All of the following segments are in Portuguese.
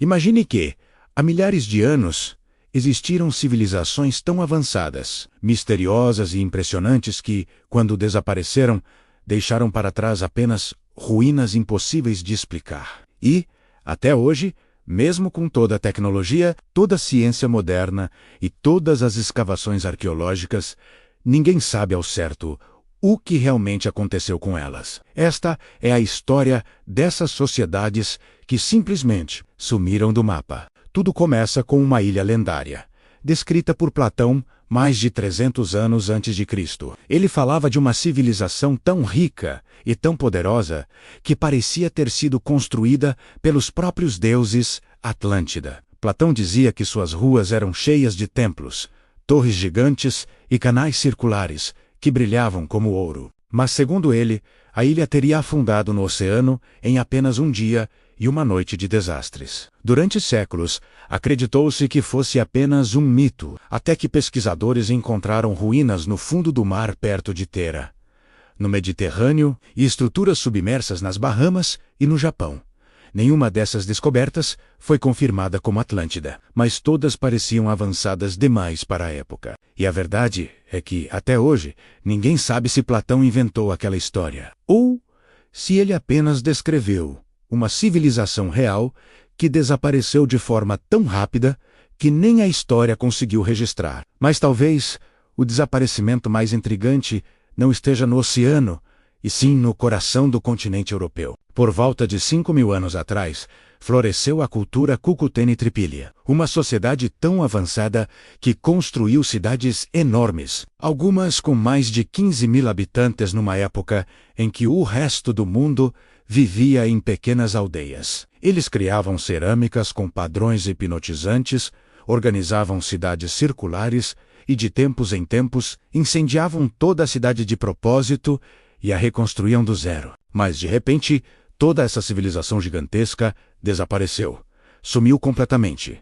Imagine que, há milhares de anos, existiram civilizações tão avançadas, misteriosas e impressionantes que, quando desapareceram, deixaram para trás apenas ruínas impossíveis de explicar. E, até hoje, mesmo com toda a tecnologia, toda a ciência moderna e todas as escavações arqueológicas, ninguém sabe ao certo o que realmente aconteceu com elas. Esta é a história dessas sociedades que simplesmente sumiram do mapa. Tudo começa com uma ilha lendária, descrita por Platão mais de 300 anos antes de Cristo. Ele falava de uma civilização tão rica e tão poderosa que parecia ter sido construída pelos próprios deuses Atlântida. Platão dizia que suas ruas eram cheias de templos, torres gigantes e canais circulares que brilhavam como ouro. Mas, segundo ele, a ilha teria afundado no oceano em apenas um dia e uma noite de desastres. Durante séculos, acreditou-se que fosse apenas um mito, até que pesquisadores encontraram ruínas no fundo do mar perto de Thera, no Mediterrâneo, e estruturas submersas nas Bahamas e no Japão. Nenhuma dessas descobertas foi confirmada como Atlântida, mas todas pareciam avançadas demais para a época. E a verdade é que, até hoje, ninguém sabe se Platão inventou aquela história, ou se ele apenas descreveu uma civilização real que desapareceu de forma tão rápida que nem a história conseguiu registrar. Mas talvez o desaparecimento mais intrigante não esteja no oceano, e sim no coração do continente europeu. Por volta de 5.000 anos atrás, floresceu a cultura Cucuteni-Tripília, uma sociedade tão avançada que construiu cidades enormes, algumas com mais de 15.000 habitantes numa época em que o resto do mundo vivia em pequenas aldeias. Eles criavam cerâmicas com padrões hipnotizantes, organizavam cidades circulares e, de tempos em tempos, incendiavam toda a cidade de propósito e a reconstruíam do zero. Mas, de repente, toda essa civilização gigantesca desapareceu. Sumiu completamente.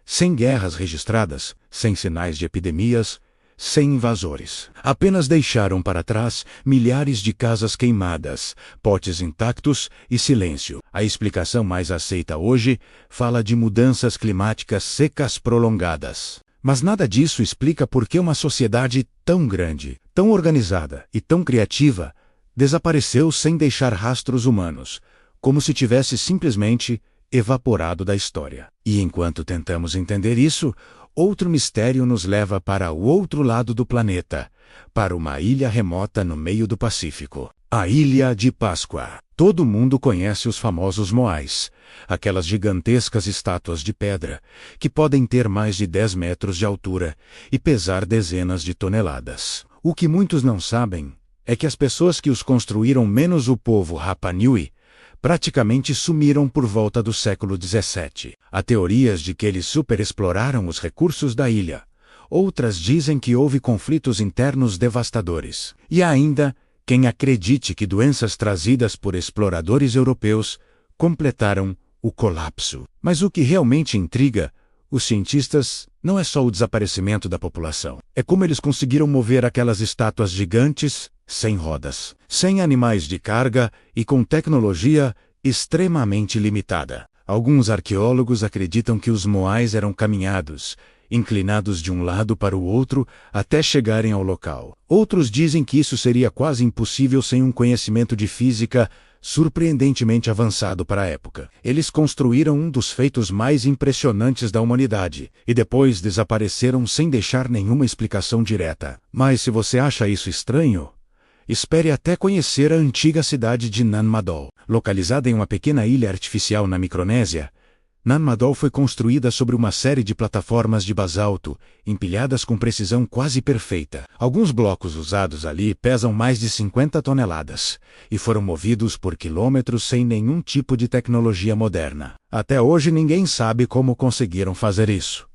Sem guerras registradas, sem sinais de epidemias, sem invasores. Apenas deixaram para trás milhares de casas queimadas, potes intactos e silêncio. A explicação mais aceita hoje fala de mudanças climáticas secas prolongadas. Mas nada disso explica por que uma sociedade tão grande, tão organizada e tão criativa desapareceu sem deixar rastros humanos, como se tivesse simplesmente evaporado da história. E enquanto tentamos entender isso, outro mistério nos leva para o outro lado do planeta, para uma ilha remota no meio do Pacífico. A Ilha de Páscoa. Todo mundo conhece os famosos moais, aquelas gigantescas estátuas de pedra, que podem ter mais de 10 metros de altura e pesar dezenas de toneladas. O que muitos não sabem é que as pessoas que os construíram, menos o povo Rapa Nui, praticamente sumiram por volta do século XVII. Há teorias de que eles superexploraram os recursos da ilha. Outras dizem que houve conflitos internos devastadores. E há ainda quem acredite que doenças trazidas por exploradores europeus completaram o colapso. Mas o que realmente intriga os cientistas não é só o desaparecimento da população. É como eles conseguiram mover aquelas estátuas gigantes sem rodas, sem animais de carga e com tecnologia extremamente limitada. Alguns arqueólogos acreditam que os moais eram caminhados, inclinados de um lado para o outro até chegarem ao local. Outros dizem que isso seria quase impossível sem um conhecimento de física surpreendentemente avançado para a época. Eles construíram um dos feitos mais impressionantes da humanidade e depois desapareceram sem deixar nenhuma explicação direta. Mas se você acha isso estranho, espere até conhecer a antiga cidade de Nan Madol. Localizada em uma pequena ilha artificial na Micronésia, Nan Madol foi construída sobre uma série de plataformas de basalto, empilhadas com precisão quase perfeita. Alguns blocos usados ali pesam mais de 50 toneladas, e foram movidos por quilômetros sem nenhum tipo de tecnologia moderna. Até hoje ninguém sabe como conseguiram fazer isso.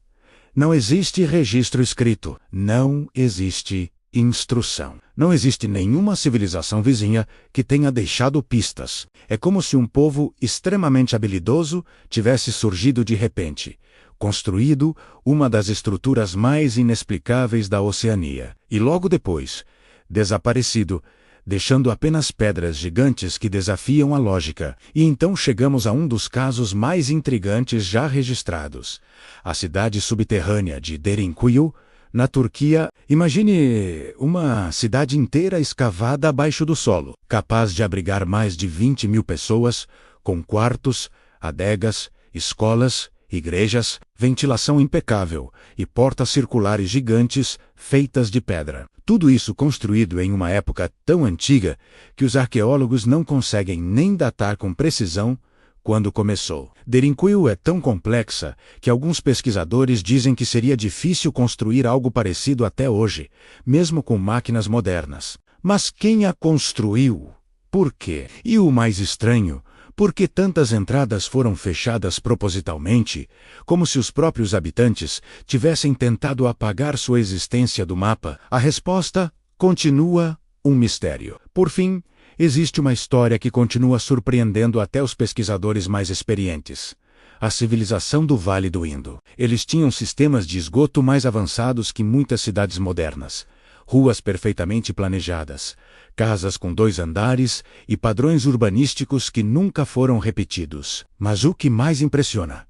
Não existe registro escrito, não existe instrução. Não existe nenhuma civilização vizinha que tenha deixado pistas. É como se um povo extremamente habilidoso tivesse surgido de repente, construído uma das estruturas mais inexplicáveis da Oceania, e logo depois, desaparecido, deixando apenas pedras gigantes que desafiam a lógica. E então chegamos a um dos casos mais intrigantes já registrados: a cidade subterrânea de Derinkuyu, na Turquia. Imagine uma cidade inteira escavada abaixo do solo, capaz de abrigar mais de 20.000 pessoas, com quartos, adegas, escolas, igrejas, ventilação impecável e portas circulares gigantes feitas de pedra. Tudo isso construído em uma época tão antiga que os arqueólogos não conseguem nem datar com precisão quando começou. Derinkuyu é tão complexa que alguns pesquisadores dizem que seria difícil construir algo parecido até hoje, mesmo com máquinas modernas. Mas quem a construiu? Por quê? E o mais estranho, por que tantas entradas foram fechadas propositalmente, como se os próprios habitantes tivessem tentado apagar sua existência do mapa? A resposta continua um mistério. Por fim, existe uma história que continua surpreendendo até os pesquisadores mais experientes: a civilização do Vale do Indo. Eles tinham sistemas de esgoto mais avançados que muitas cidades modernas, ruas perfeitamente planejadas, casas com 2 andares e padrões urbanísticos que nunca foram repetidos. Mas o que mais impressiona: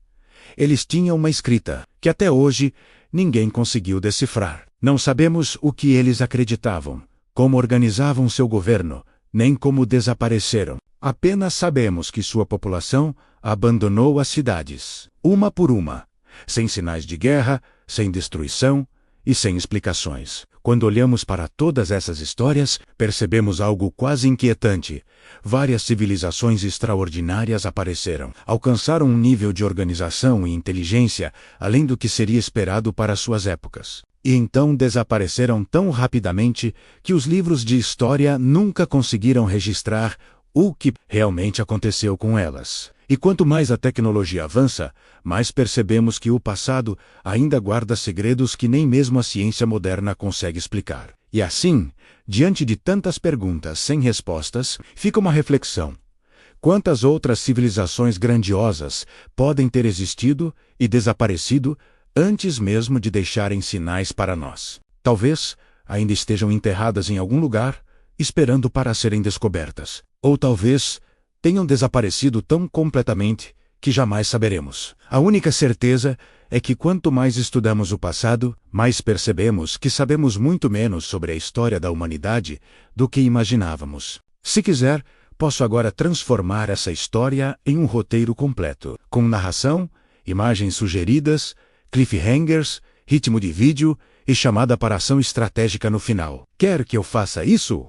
eles tinham uma escrita que até hoje ninguém conseguiu decifrar. Não sabemos o que eles acreditavam, como organizavam seu governo, nem como desapareceram. Apenas sabemos que sua população abandonou as cidades, uma por uma, sem sinais de guerra, sem destruição e sem explicações. Quando olhamos para todas essas histórias, percebemos algo quase inquietante. Várias civilizações extraordinárias apareceram, alcançaram um nível de organização e inteligência além do que seria esperado para suas épocas. E então desapareceram tão rapidamente que os livros de história nunca conseguiram registrar o que realmente aconteceu com elas. E quanto mais a tecnologia avança, mais percebemos que o passado ainda guarda segredos que nem mesmo a ciência moderna consegue explicar. E assim, diante de tantas perguntas sem respostas, fica uma reflexão: quantas outras civilizações grandiosas podem ter existido e desaparecido antes mesmo de deixarem sinais para nós? Talvez ainda estejam enterradas em algum lugar, esperando para serem descobertas. Ou talvez tenham desaparecido tão completamente que jamais saberemos. A única certeza é que quanto mais estudamos o passado, mais percebemos que sabemos muito menos sobre a história da humanidade do que imaginávamos. Se quiser, posso agora transformar essa história em um roteiro completo, com narração, imagens sugeridas, cliffhangers, ritmo de vídeo e chamada para ação estratégica no final. Quer que eu faça isso?